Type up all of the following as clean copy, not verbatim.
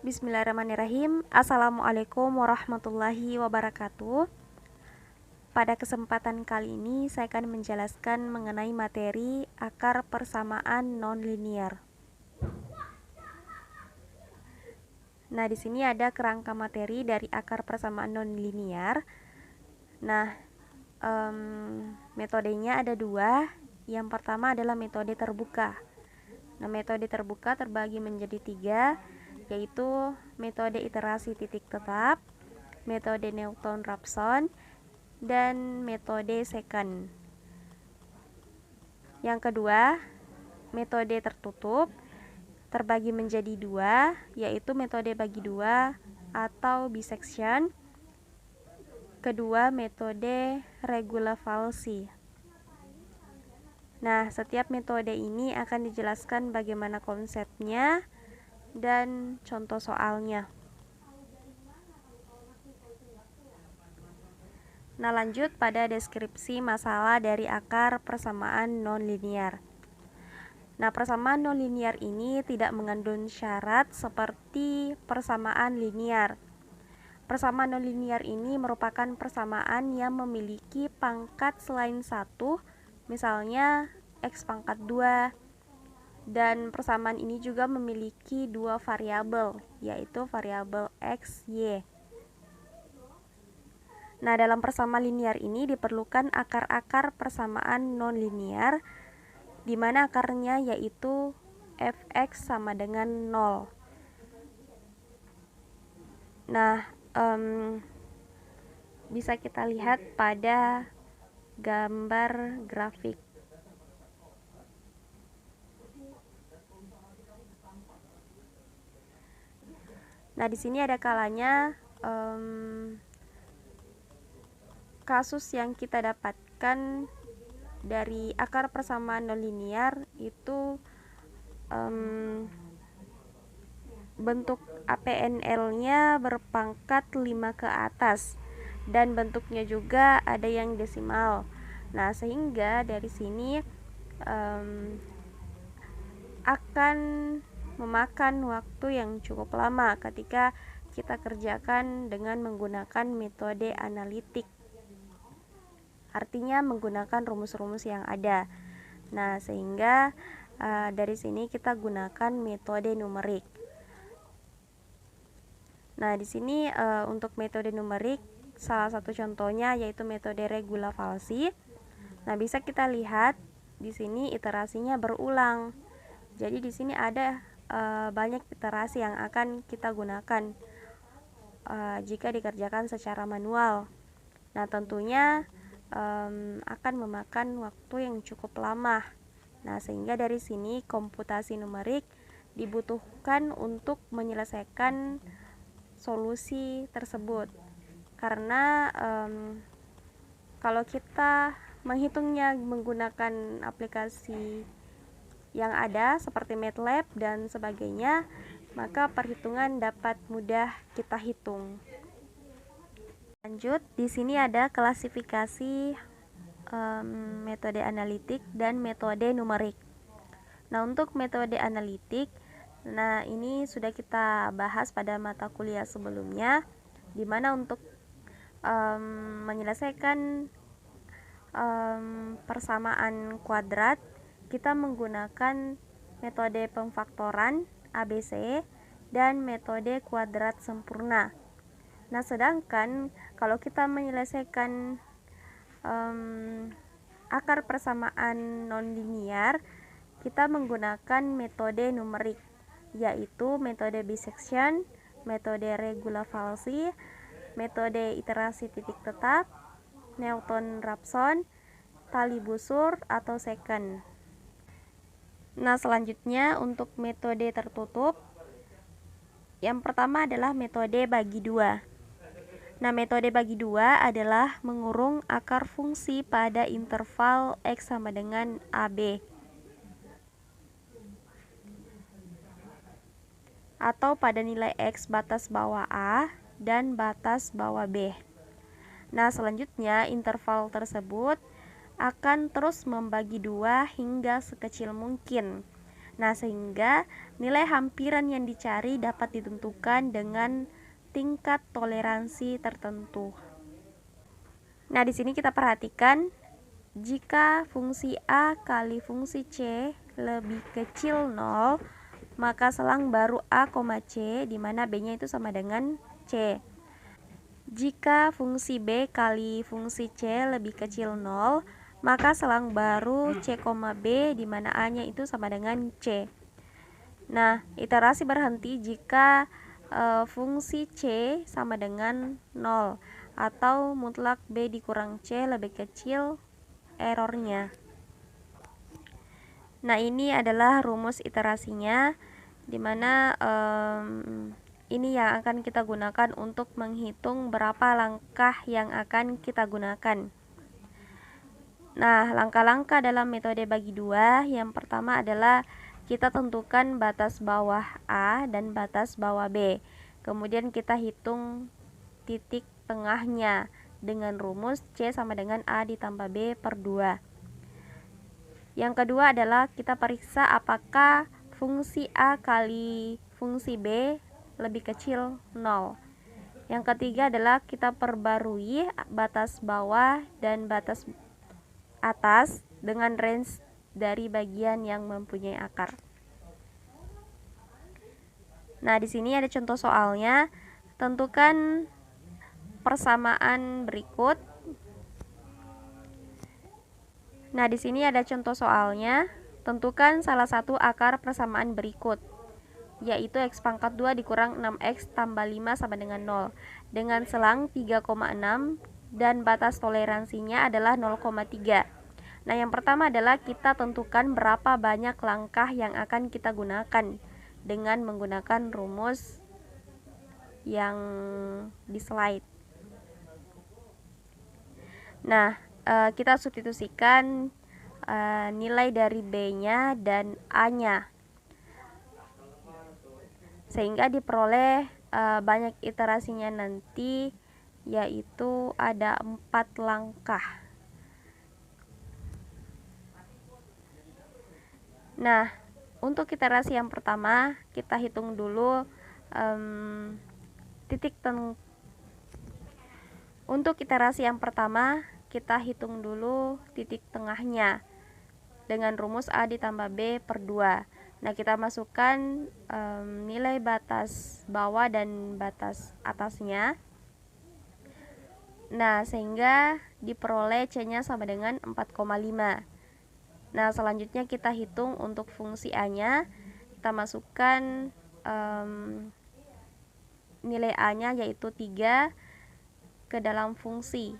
Bismillahirrahmanirrahim. Assalamualaikum warahmatullahi wabarakatuh. Pada kesempatan kali ini saya akan menjelaskan mengenai materi akar persamaan nonlinier. Nah, di sini ada kerangka materi dari akar persamaan nonlinier. Nah, metodenya ada dua. Yang pertama adalah metode terbuka. Nah, metode terbuka terbagi menjadi tiga, yaitu metode iterasi titik tetap, metode Newton-Raphson, dan metode second. Yang kedua, metode tertutup terbagi menjadi dua, yaitu metode bagi dua atau bisection. Kedua, metode Regula-Falsi. Nah, setiap metode ini akan dijelaskan bagaimana konsepnya dan contoh soalnya. Nah, lanjut pada deskripsi masalah dari akar persamaan nonlinier. Nah, persamaan nonlinier ini tidak mengandung syarat seperti persamaan linier. Persamaan nonlinier ini merupakan persamaan yang memiliki pangkat selain satu, misalnya X pangkat 2, dan persamaan ini juga memiliki dua variabel, yaitu variabel X, Y. Nah, dalam persamaan linier ini diperlukan akar-akar persamaan nonlinier, di mana akarnya yaitu fx sama dengan 0. Nah, bisa kita lihat pada gambar grafik. Nah, di sini ada kalanya kasus yang kita dapatkan dari akar persamaan nonlinier itu bentuk APNL-nya berpangkat 5 ke atas, dan bentuknya juga ada yang desimal. Nah, sehingga dari sini akan memakan waktu yang cukup lama ketika kita kerjakan dengan menggunakan metode analitik, artinya menggunakan rumus-rumus yang ada. Nah, sehingga dari sini kita gunakan metode numerik. Nah, di sini untuk metode numerik salah satu contohnya yaitu metode Regula-Falsi. Nah, bisa kita lihat di sini iterasinya berulang. Jadi di sini ada banyak iterasi yang akan kita gunakan jika dikerjakan secara manual. Nah, tentunya akan memakan waktu yang cukup lama. Nah, sehingga dari sini komputasi numerik dibutuhkan untuk menyelesaikan solusi tersebut. Karena kalau kita menghitungnya menggunakan aplikasi yang ada seperti MATLAB dan sebagainya, maka perhitungan dapat mudah kita hitung. Lanjut, di sini ada klasifikasi metode analitik dan metode numerik. Nah, untuk metode analitik, nah ini sudah kita bahas pada mata kuliah sebelumnya, di mana untuk menyelesaikan persamaan kuadrat kita menggunakan metode pemfaktoran ABC dan metode kuadrat sempurna. Nah, sedangkan kalau kita menyelesaikan akar persamaan nonlinier, kita menggunakan metode numerik, yaitu metode bisection, metode Regula-Falsi, metode iterasi titik tetap, Newton-Raphson, tali busur, atau second. Nah, selanjutnya untuk metode tertutup, yang pertama adalah metode bagi dua. Nah, metode bagi dua adalah mengurung akar fungsi pada interval X sama dengan AB, atau pada nilai X batas bawah A dan batas bawah B. Nah, selanjutnya interval tersebut akan terus membagi dua hingga sekecil mungkin. Nah, sehingga nilai hampiran yang dicari dapat ditentukan dengan tingkat toleransi tertentu. Nah, di sini kita perhatikan jika fungsi A kali fungsi C lebih kecil 0, maka selang baru A, C, di mana B-nya itu sama dengan C. Jika fungsi B kali fungsi C lebih kecil 0, maka selang baru C, B, di mana A-nya itu sama dengan C. Nah, iterasi berhenti jika fungsi C sama dengan 0 atau mutlak B dikurang C lebih kecil errornya. Nah, ini adalah rumus iterasinya, dimana ini yang akan kita gunakan untuk menghitung berapa langkah yang akan kita gunakan. Nah, langkah-langkah dalam metode bagi dua, yang pertama adalah kita tentukan batas bawah A dan batas bawah B. Kemudian kita hitung titik tengahnya dengan rumus C sama dengan A ditambah B per 2. Yang kedua adalah kita periksa apakah fungsi A kali fungsi B lebih kecil 0. Yang ketiga adalah kita perbarui batas bawah dan batas atas dengan range dari bagian yang mempunyai akar. Nah, di sini ada contoh soalnya. Tentukan persamaan berikut. Nah, di sini ada contoh soalnya. Tentukan salah satu akar persamaan berikut, yaitu X pangkat 2 dikurang 6X tambah 5 sama dengan 0 dengan selang 3,6 dan batas toleransinya adalah 0,3. Nah, yang pertama adalah kita tentukan berapa banyak langkah yang akan kita gunakan dengan menggunakan rumus yang di slide. Nah, kita substitusikan nilai dari B-nya dan A-nya, sehingga diperoleh banyak iterasinya nanti, yaitu ada 4 langkah. Nah, untuk iterasi yang pertama kita hitung dulu untuk iterasi yang pertama kita hitung dulu titik tengahnya dengan rumus A ditambah B per 2. Nah, kita masukkan nilai batas bawah dan batas atasnya. Nah, sehingga diperoleh C-nya sama dengan 4,5. Nah, selanjutnya kita hitung untuk fungsi A-nya. Kita masukkan nilai A-nya yaitu 3 ke dalam fungsi,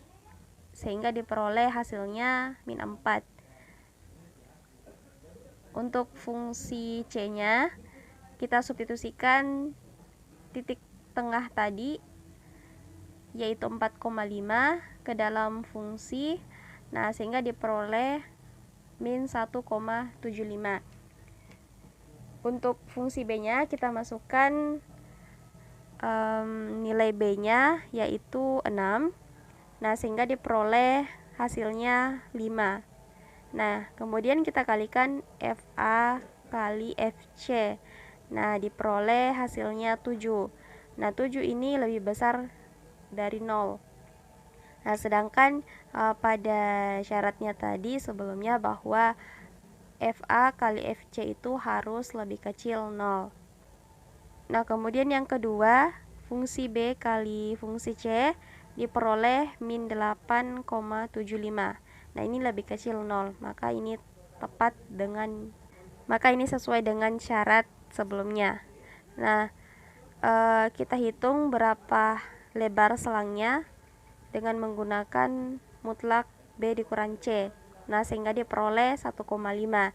sehingga diperoleh hasilnya min 4. Untuk fungsi C-nya kita substitusikan titik tengah tadi, yaitu 4,5 ke dalam fungsi. Nah, sehingga diperoleh min 1,75. Untuk fungsi B-nya kita masukkan nilai B-nya yaitu 6. Nah, sehingga diperoleh hasilnya 5. Nah, kemudian kita kalikan FA kali FC. Nah, diperoleh hasilnya 7. Nah, 7 ini lebih besar dari 0. Nah, sedangkan pada syaratnya tadi sebelumnya bahwa FA kali FC itu harus lebih kecil 0. Nah, kemudian yang kedua, fungsi B kali fungsi C diperoleh min 8,75. Nah, ini lebih kecil 0, maka ini sesuai dengan syarat sebelumnya. Nah, kita hitung berapa lebar selangnya dengan menggunakan mutlak B dikurang C. Nah, sehingga diperoleh 1,5.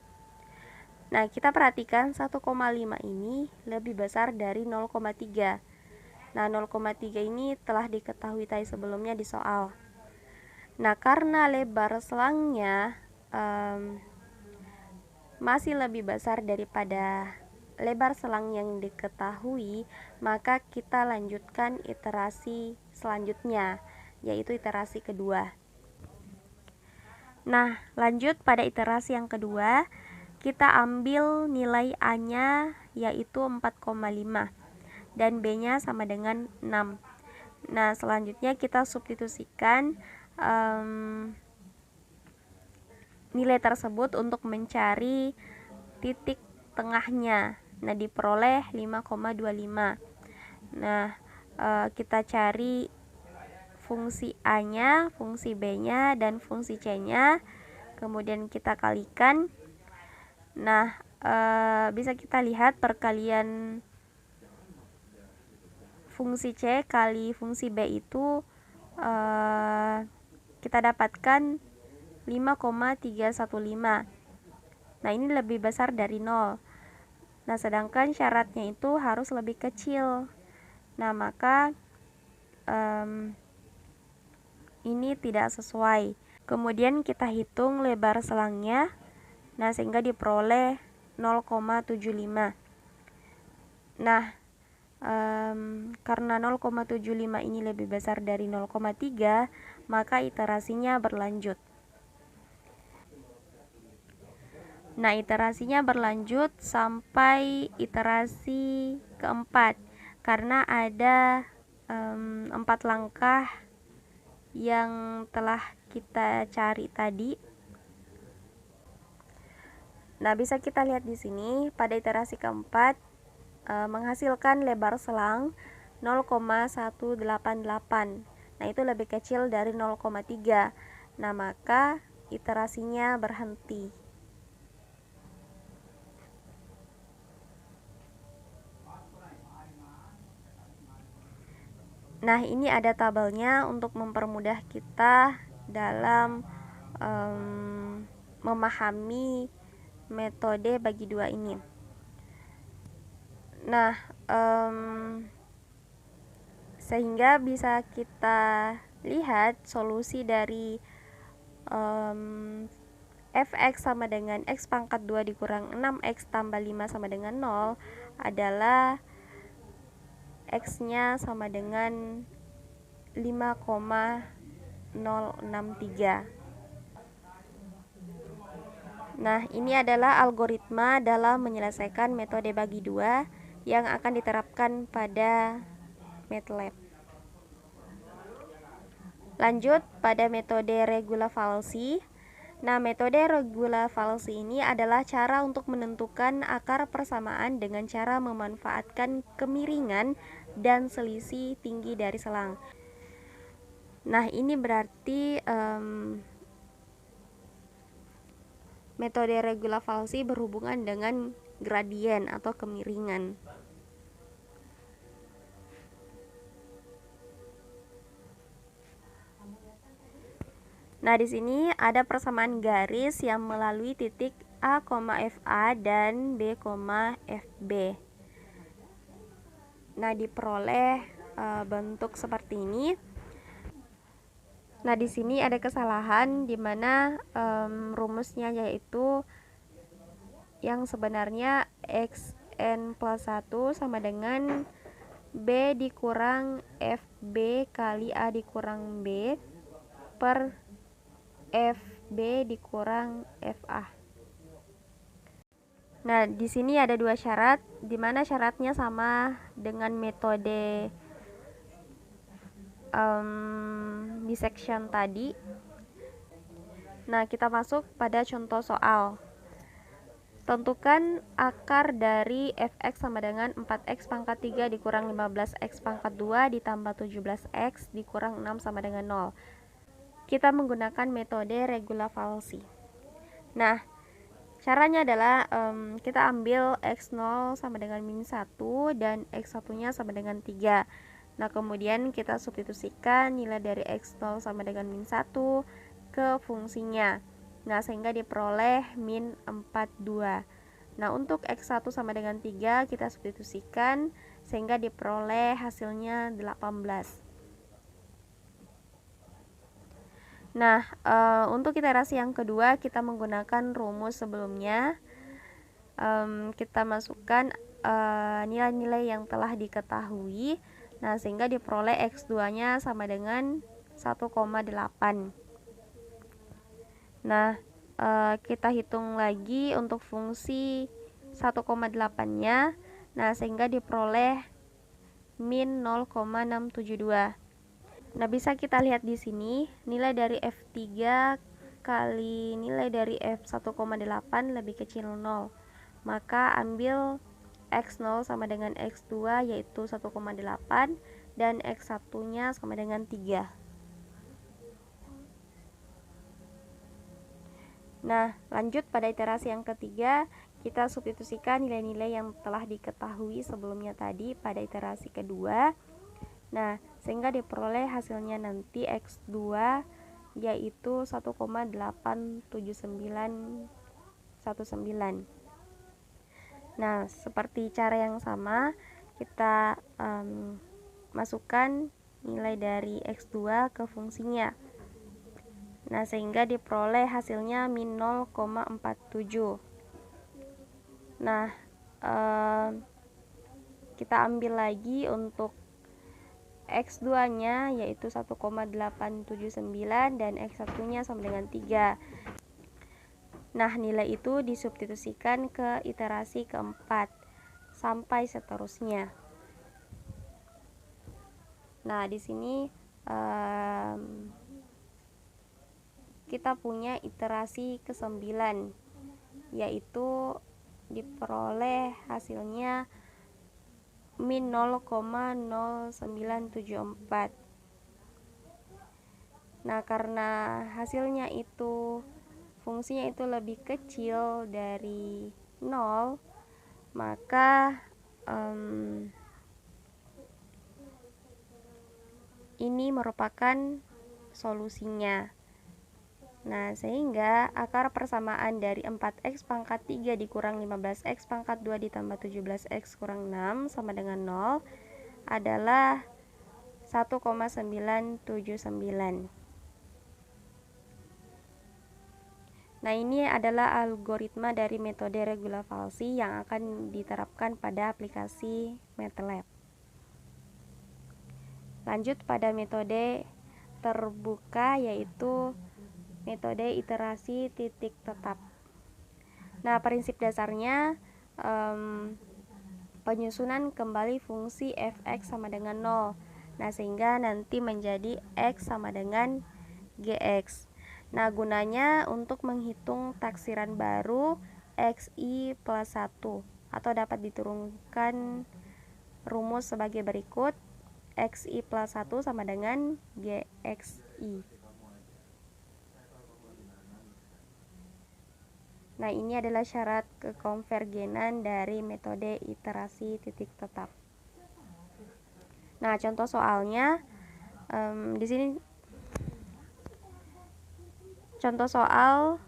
Nah, kita perhatikan 1,5 ini lebih besar dari 0,3. Nah, 0,3 ini telah diketahui tadi sebelumnya di soal. Nah, karena lebar selangnya masih lebih besar daripada lebar selang yang diketahui, maka kita lanjutkan iterasi selanjutnya, yaitu iterasi kedua. Nah, lanjut pada iterasi yang kedua, kita ambil nilai A-nya yaitu 4,5 dan B-nya sama dengan 6. Nah, selanjutnya kita substitusikan nilai tersebut untuk mencari titik tengahnya. Nah, diperoleh 5,25. Nah, kita cari fungsi A-nya, fungsi B-nya, dan fungsi C-nya. Kemudian kita kalikan. Nah, bisa kita lihat perkalian fungsi C kali fungsi B itu kita dapatkan 5,315. Nah, ini lebih besar dari 0. Nah, sedangkan syaratnya itu harus lebih kecil. Nah, maka ini tidak sesuai. Kemudian kita hitung lebar selangnya. Nah, sehingga diperoleh 0,75. Nah, karena 0,75 ini lebih besar dari 0,3, maka iterasinya berlanjut. Nah, iterasinya berlanjut sampai iterasi keempat, karena ada 4 langkah yang telah kita cari tadi. Nah, bisa kita lihat di sini pada iterasi keempat menghasilkan lebar selang 0,188. Nah, itu lebih kecil dari 0,3. Nah, maka iterasinya berhenti. Nah, ini ada tabelnya untuk mempermudah kita dalam memahami metode bagi dua ini. Nah, sehingga bisa kita lihat solusi dari fx sama dengan x pangkat 2 dikurang 6x tambah 5 sama dengan 0 adalah x-nya sama dengan 5,063. Nah, ini adalah algoritma dalam menyelesaikan metode bagi dua yang akan diterapkan pada MATLAB. Lanjut pada metode regula falsi. Nah, metode regula falsi ini adalah cara untuk menentukan akar persamaan dengan cara memanfaatkan kemiringan dan selisih tinggi dari selang. Nah, ini berarti metode regula falsi berhubungan dengan gradien atau kemiringan. Nah, di sini ada persamaan garis yang melalui titik A, FA dan B, FB. Nah, diperoleh bentuk seperti ini. Nah, di sini ada kesalahan di mana rumusnya yaitu yang sebenarnya xn plus 1 sama dengan B dikurang FB kali A dikurang B per FB dikurang FA. Nah, di sini ada dua syarat, di mana syaratnya sama dengan metode dissection tadi. Nah, kita masuk pada contoh soal. Tentukan akar dari fx sama dengan 4x pangkat 3 dikurang 15x pangkat 2 ditambah 17x dikurang 6 sama dengan 0. Kita menggunakan metode regula falsi. Nah, caranya adalah kita ambil x0 sama dengan min 1 dan x1 nya sama dengan 3. Nah, kemudian kita substitusikan nilai dari x0 sama dengan min 1 ke fungsinya. Nah, sehingga diperoleh min 42. Nah, untuk x1 sama dengan 3 kita substitusikan sehingga diperoleh hasilnya 18. Nah, untuk iterasi yang kedua kita menggunakan rumus sebelumnya. Kita masukkan nilai-nilai yang telah diketahui. Nah, sehingga diperoleh x2 nya sama dengan 1,8. Nah, kita hitung lagi untuk fungsi 1,8-nya. Nah, sehingga diperoleh min 0,672. Nah, bisa kita lihat di sini nilai dari F3 kali nilai dari F1,8 lebih kecil 0. Maka ambil X0 sama dengan X2 yaitu 1,8 dan X1-nya sama dengan 3. Nah, lanjut pada iterasi yang ketiga, kita substitusikan nilai-nilai yang telah diketahui sebelumnya tadi pada iterasi kedua. Nah, sehingga diperoleh hasilnya nanti X2 yaitu 1,87919. Nah, seperti cara yang sama, kita masukkan nilai dari X2 ke fungsinya. Nah, sehingga diperoleh hasilnya min 0,47. Nah, kita ambil lagi untuk X2-nya yaitu 1,879 dan X1-nya sama dengan 3. Nah, nilai itu disubstitusikan ke iterasi keempat sampai seterusnya. Nah, di sini kita punya iterasi ke-9 yaitu diperoleh hasilnya min 0,0974. Nah, karena hasilnya itu fungsinya itu lebih kecil dari 0, maka ini merupakan solusinya. Nah, sehingga akar persamaan dari 4x pangkat 3 dikurang 15x pangkat 2 ditambah 17x kurang 6 sama dengan 0 adalah 1,979. Nah, ini adalah algoritma dari metode regulavalsi yang akan diterapkan pada aplikasi MATLAB. Lanjut pada metode terbuka yaitu metode iterasi titik tetap. Nah, prinsip dasarnya penyusunan kembali fungsi f(x) sama dengan 0. Nah, sehingga nanti menjadi x sama dengan gx. Nah, gunanya untuk menghitung taksiran baru xi plus 1 atau dapat diturunkan rumus sebagai berikut: xi plus 1 sama dengan gxi. Nah, ini adalah syarat kekonvergenan dari metode iterasi titik tetap. Nah, contoh soalnya di sini contoh soal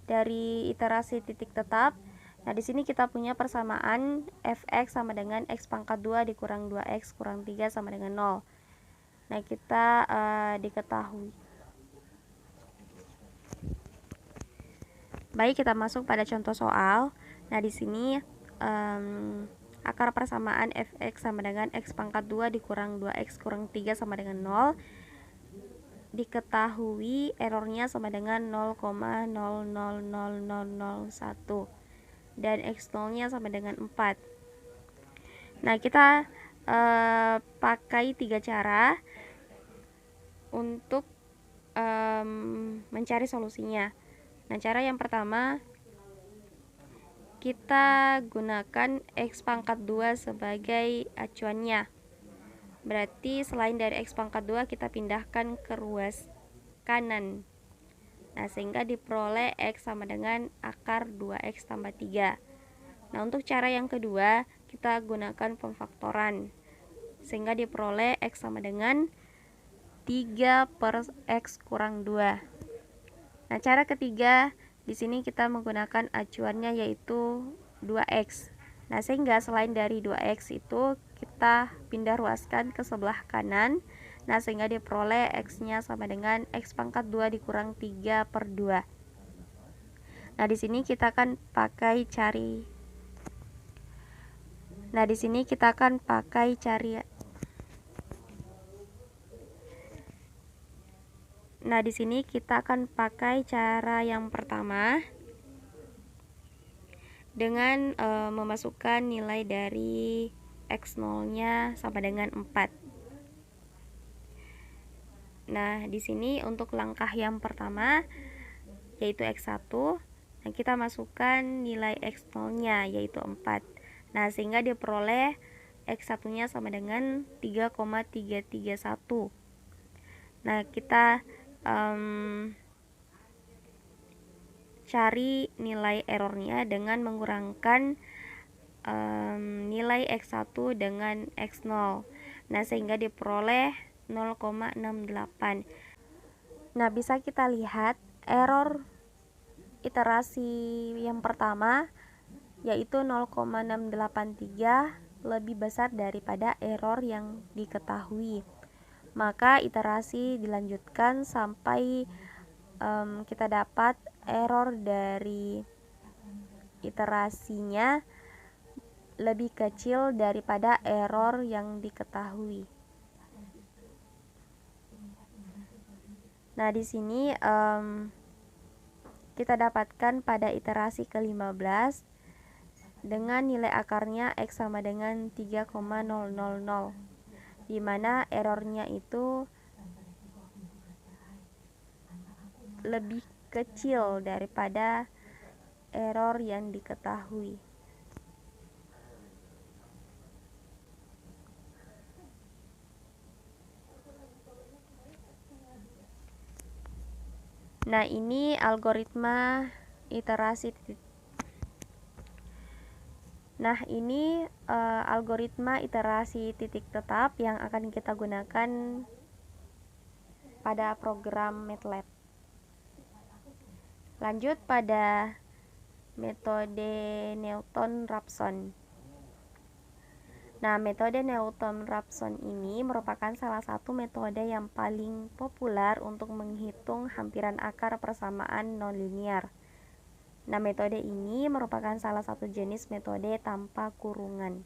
dari iterasi titik tetap. Nah, di sini kita punya persamaan f(x) sama dengan x pangkat 2 dikurang 2x kurang 3 sama dengan 0. Nah, kita diketahui. Baik, kita masuk pada contoh soal. Nah, di sini akar persamaan f(x) sama dengan x pangkat 2 dikurang 2x kurang 3 sama dengan 0. Diketahui errornya sama dengan 0,000001 dan x0-nya sama dengan 4. Nah, kita pakai 3 cara untuk mencari solusinya. Nah, cara yang pertama, kita gunakan x pangkat 2 sebagai acuannya. Berarti selain dari x pangkat 2 kita pindahkan ke ruas kanan. Nah, sehingga diperoleh x sama dengan akar 2x tambah 3. Nah, untuk cara yang kedua, kita gunakan pemfaktoran. Sehingga diperoleh x sama dengan 3 per x kurang 2. Nah, cara ketiga, di sini kita menggunakan acuannya yaitu 2x. Nah, sehingga selain dari 2x itu kita pindah ruaskan ke sebelah kanan. Nah, sehingga diperoleh x-nya sama dengan x pangkat 2 dikurang 3 per 2. Nah, di sini kita akan pakai cari. Nah, di sini kita akan pakai cari. Nah, di sini kita akan pakai cara yang pertama dengan memasukkan nilai dari X0-nya sama dengan 4. Nah, di sini untuk langkah yang pertama yaitu X1, nah kita masukkan nilai X0-nya yaitu 4. Nah, sehingga diperoleh X1-nya sama dengan 3,331. Nah, kita cari nilai errornya dengan mengurangkan nilai X1 dengan X0. Nah, sehingga diperoleh 0,68. Nah, bisa kita lihat error iterasi yang pertama yaitu 0,683 lebih besar daripada error yang diketahui. Maka iterasi dilanjutkan sampai kita dapat error dari iterasinya lebih kecil daripada error yang diketahui. Nah, di sini kita dapatkan pada iterasi ke-15 dengan nilai akarnya X sama dengan 3,000, di mana errornya itu lebih kecil daripada error yang diketahui. Nah, ini algoritma iterasi algoritma iterasi titik tetap yang akan kita gunakan pada program MATLAB. Lanjut pada metode Newton-Raphson. Nah, metode Newton-Raphson ini merupakan salah satu metode yang paling populer untuk menghitung hampiran akar persamaan nonlinear. Nah, metode ini merupakan salah satu jenis metode tanpa kurungan.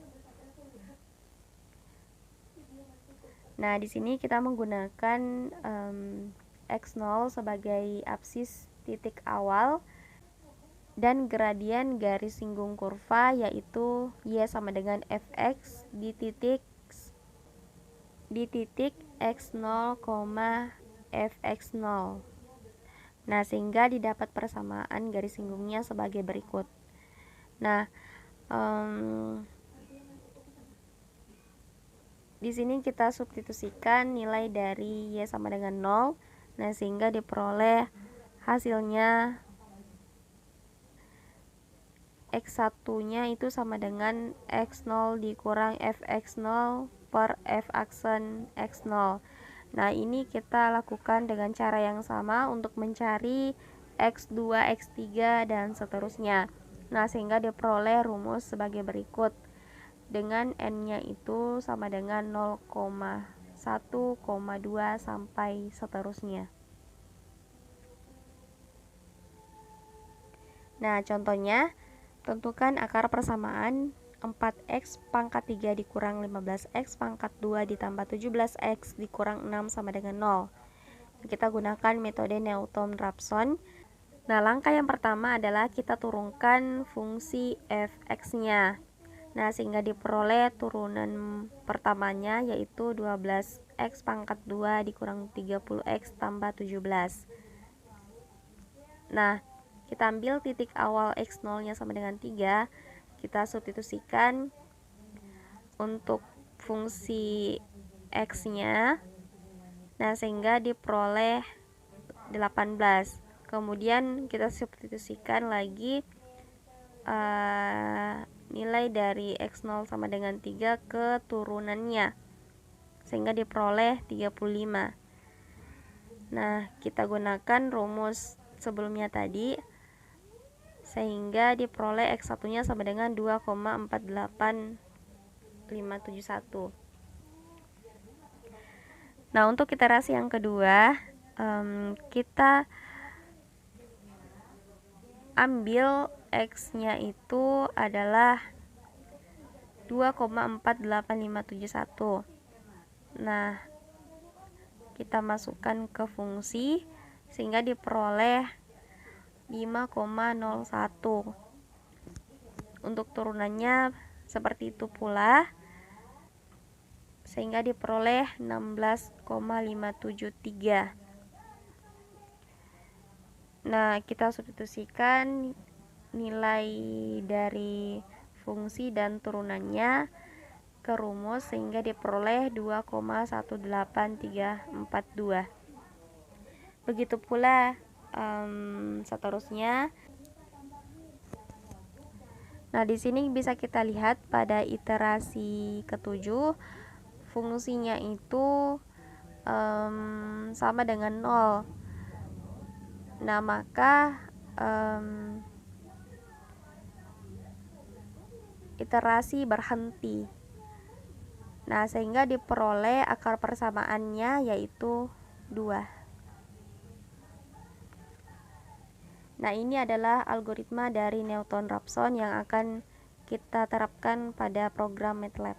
Nah, di sini kita menggunakan X0 sebagai absis titik awal dan gradien garis singgung kurva yaitu Y sama dengan Fx di titik X0, Fx0. Nah, sehingga didapat persamaan garis singgungnya sebagai berikut. Nah, di sini kita substitusikan nilai dari Y sama dengan 0. Nah, sehingga diperoleh hasilnya X1-nya itu sama dengan X0 dikurang Fx0 per F aksen X0. Nah, ini kita lakukan dengan cara yang sama untuk mencari X2, X3, dan seterusnya. Nah, sehingga diperoleh rumus sebagai berikut. Dengan N-nya itu sama dengan 0,1,2 sampai seterusnya. Nah, contohnya, tentukan akar persamaan 4x pangkat 3 dikurang 15x pangkat 2 ditambah 17x dikurang 6 sama dengan 0. Kita gunakan metode Newton-Raphson. Nah, langkah yang pertama adalah kita turunkan fungsi fx-nya. Nah, sehingga diperoleh turunan pertamanya yaitu 12x pangkat 2 dikurang 30x tambah 17. Nah, kita ambil titik awal X0-nya sama dengan 3, kita substitusikan untuk fungsi X-nya. Nah, sehingga diperoleh 18. Kemudian kita substitusikan lagi nilai dari X0 sama dengan 3 ke turunannya, sehingga diperoleh 35. Nah, kita gunakan rumus sebelumnya tadi, sehingga diperoleh X1-nya sama dengan 2,48571. Nah, untuk iterasi yang kedua, kita ambil X-nya itu adalah 2,48571. Nah, kita masukkan ke fungsi sehingga diperoleh 5,01. Untuk turunannya seperti itu pula, sehingga diperoleh 16,573. Nah, kita substitusikan nilai dari fungsi dan turunannya ke rumus sehingga diperoleh 2,18342. Begitu pula seterusnya. Nah, di sini bisa kita lihat pada iterasi ketujuh fungsinya itu sama dengan 0. Nah, maka iterasi berhenti. Nah, sehingga diperoleh akar persamaannya yaitu 2. Nah, ini adalah algoritma dari Newton-Raphson yang akan kita terapkan pada program MATLAB.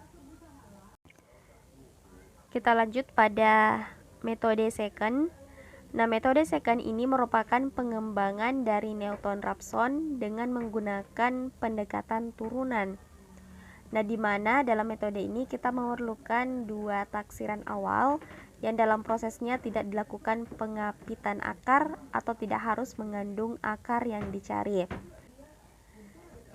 Kita lanjut pada metode second. Nah, metode second ini merupakan pengembangan dari Newton-Raphson dengan menggunakan pendekatan turunan. Nah, di mana dalam metode ini kita memerlukan dua taksiran awal yang dalam prosesnya tidak dilakukan pengapitan akar atau tidak harus mengandung akar yang dicari.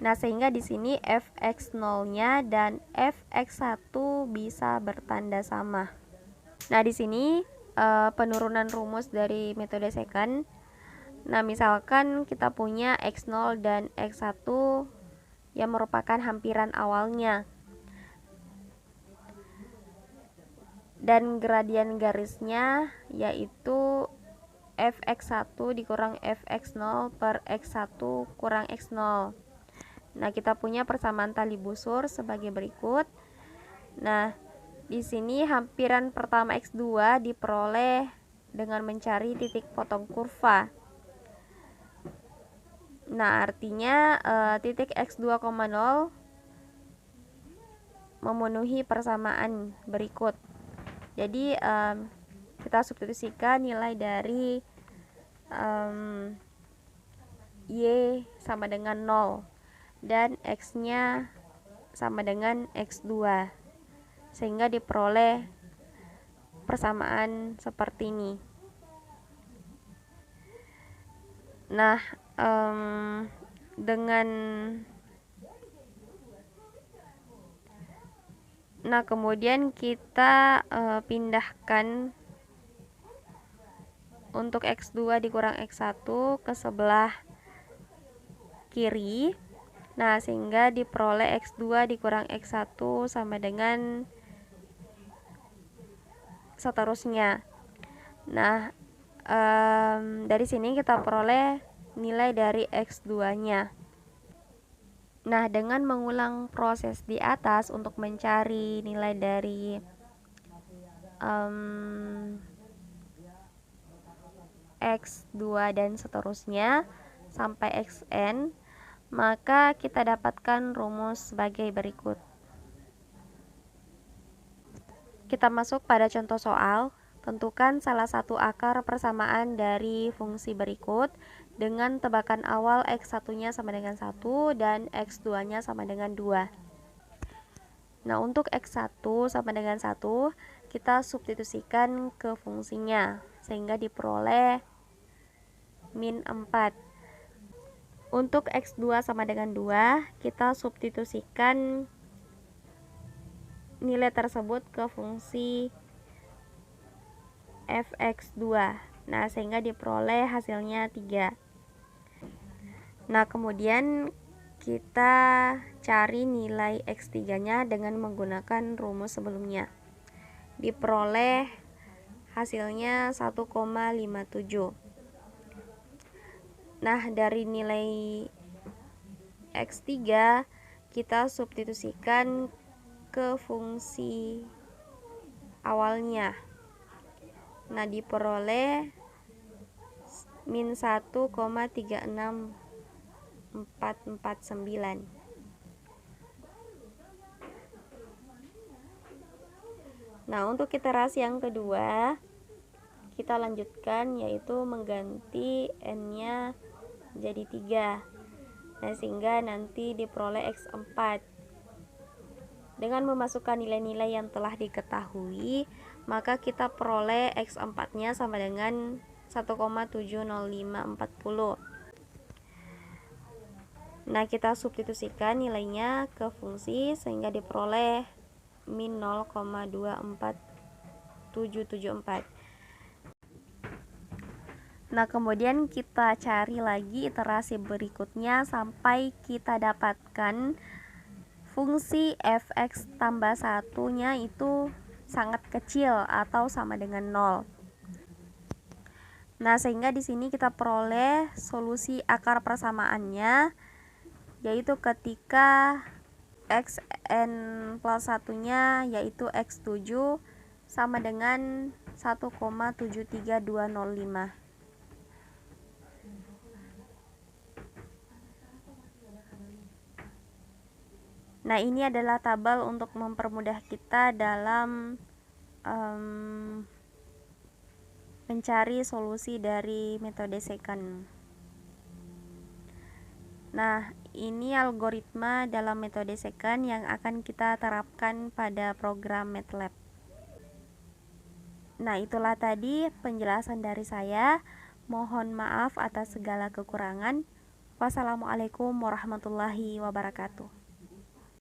Nah, sehingga di sini fx0-nya dan fx1 bisa bertanda sama. Nah, di sini penurunan rumus dari metode second. Nah, misalkan kita punya x0 dan x1 yang merupakan hampiran awalnya, dan gradian garisnya yaitu fx1 dikurang fx0 per x1 kurang x0. Nah, kita punya persamaan tali busur sebagai berikut. Nah, di sini hampiran pertama x2 diperoleh dengan mencari titik potong kurva. Nah, artinya titik x2,0 memenuhi persamaan berikut. Jadi kita substitusikan nilai dari y sama dengan 0 dan x-nya sama dengan x2, sehingga diperoleh persamaan seperti ini. Nah, kemudian kita pindahkan untuk x2 dikurang x1 ke sebelah kiri. Nah, sehingga diperoleh x2 dikurang x1 sama dengan seterusnya. Nah, dari sini kita peroleh nilai dari x2-nya. Nah, dengan mengulang proses di atas untuk mencari nilai dari x2 dan seterusnya sampai xn, maka kita dapatkan rumus sebagai berikut. Kita masuk pada contoh soal. Tentukan salah satu akar persamaan dari fungsi berikut dengan tebakan awal x1-nya sama dengan 1 dan x2-nya sama dengan 2. Nah, untuk x1 sama dengan 1, kita substitusikan ke fungsinya, sehingga diperoleh min 4. Untuk x2 sama dengan 2, kita substitusikan nilai tersebut ke fungsi fx2. Nah, sehingga diperoleh hasilnya 3. Nah, kemudian kita cari nilai x3-nya dengan menggunakan rumus sebelumnya. Diperoleh hasilnya 1,57. Nah, dari nilai x3 kita substitusikan ke fungsi awalnya. Nah, diperoleh min 1,36449. Nah, untuk iterasi yang kedua, kita lanjutkan, yaitu mengganti n-nya jadi 3. Nah, sehingga nanti diperoleh X4. Dengan memasukkan nilai-nilai yang telah diketahui, maka kita peroleh X4-nya sama dengan 1,70540. Nah, kita substitusikan nilainya ke fungsi sehingga diperoleh min 0,24774. Nah, kemudian kita cari lagi iterasi berikutnya sampai kita dapatkan fungsi fx tambah 1-nya itu sangat kecil atau sama dengan 0. Nah, sehingga di sini kita peroleh solusi akar persamaannya, yaitu ketika xn plus 1-nya yaitu x7 sama dengan 1,73205. Nah, ini adalah tabel untuk mempermudah kita dalam mencari solusi dari metode secant. Nah, ini algoritma dalam metode secant yang akan kita terapkan pada program MATLAB. Nah, itulah tadi penjelasan dari saya. Mohon maaf atas segala kekurangan. Wassalamualaikum warahmatullahi wabarakatuh.